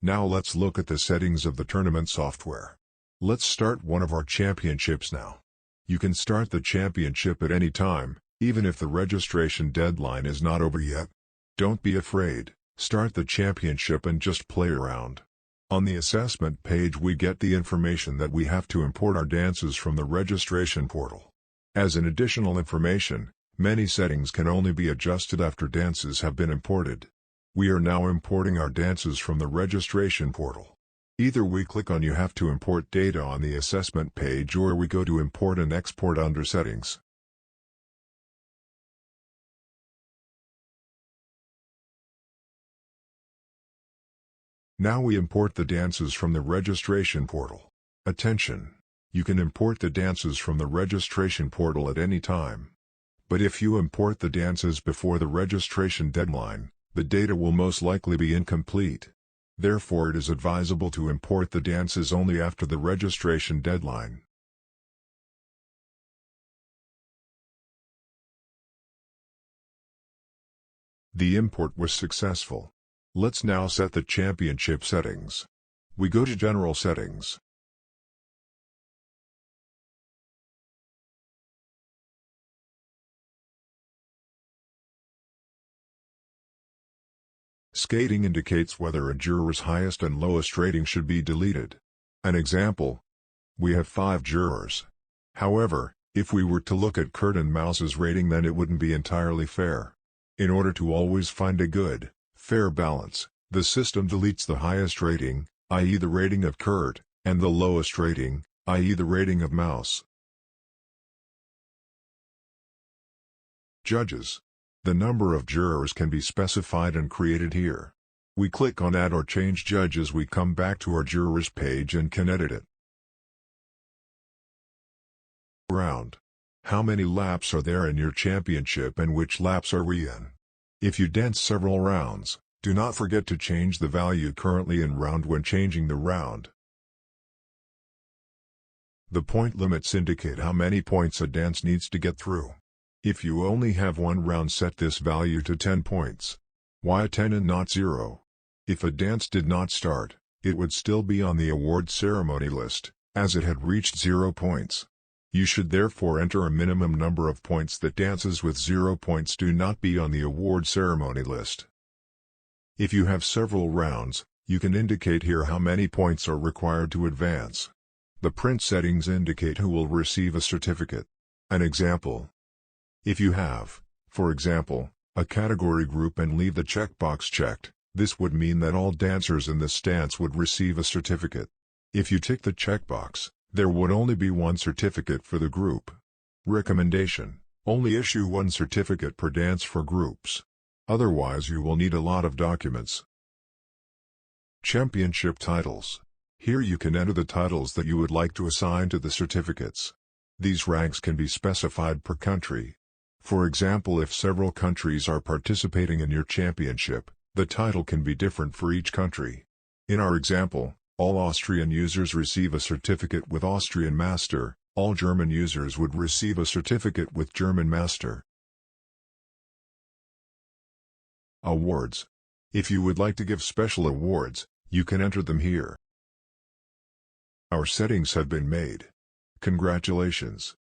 Now let's look at the settings of the tournament software. Let's start one of our championships now. You can start the championship at any time, even if the registration deadline is not over yet. Don't be afraid, start the championship and just play around. On the assessment page we get the information that we have to import our dances from the registration portal. As an additional information, many settings can only be adjusted after dances have been imported. We are now importing our dances from the registration portal. Either we click on "You have to import data" on the assessment page, or we go to Import and Export under Settings. Now we import the dances from the registration portal. Attention! You can import the dances from the registration portal at any time. But if you import the dances before the registration deadline, the data will most likely be incomplete. Therefore it is advisable to import the dances only after the registration deadline. The import was successful. Let's now set the championship settings. We go to General Settings. Skating indicates whether a juror's highest and lowest rating should be deleted. An example: we have 5 jurors. However, if we were to look at Kurt and Mouse's rating, then it wouldn't be entirely fair. In order to always find a good, fair balance, the system deletes the highest rating, i.e. the rating of Kurt, and the lowest rating, i.e. the rating of Mouse. Judges. The number of jurors can be specified and created here. We click on Add or Change Judges. We come back to our jurors page and can edit it. Round. How many laps are there in your championship and which laps are we in? If you dance several rounds, do not forget to change the value currently in round when changing the round. The point limits indicate how many points a dance needs to get through. If you only have one round, set this value to 10 points. Why 10 and not 0? If a dance did not start, it would still be on the award ceremony list, as it had reached 0 points. You should therefore enter a minimum number of points that dances with 0 points do not be on the award ceremony list. If you have several rounds, you can indicate here how many points are required to advance. The print settings indicate who will receive a certificate. An example: if you have, for example, a category group and leave the checkbox checked, this would mean that all dancers in this dance would receive a certificate. If you tick the checkbox, there would only be one certificate for the group. Recommendation: only issue one certificate per dance for groups. Otherwise you will need a lot of documents. Championship titles. Here you can enter the titles that you would like to assign to the certificates. These ranks can be specified per country. For example, if several countries are participating in your championship, the title can be different for each country. In our example, all Austrian users receive a certificate with Austrian Master, all German users would receive a certificate with German Master. Awards. If you would like to give special awards, you can enter them here. Our settings have been made. Congratulations!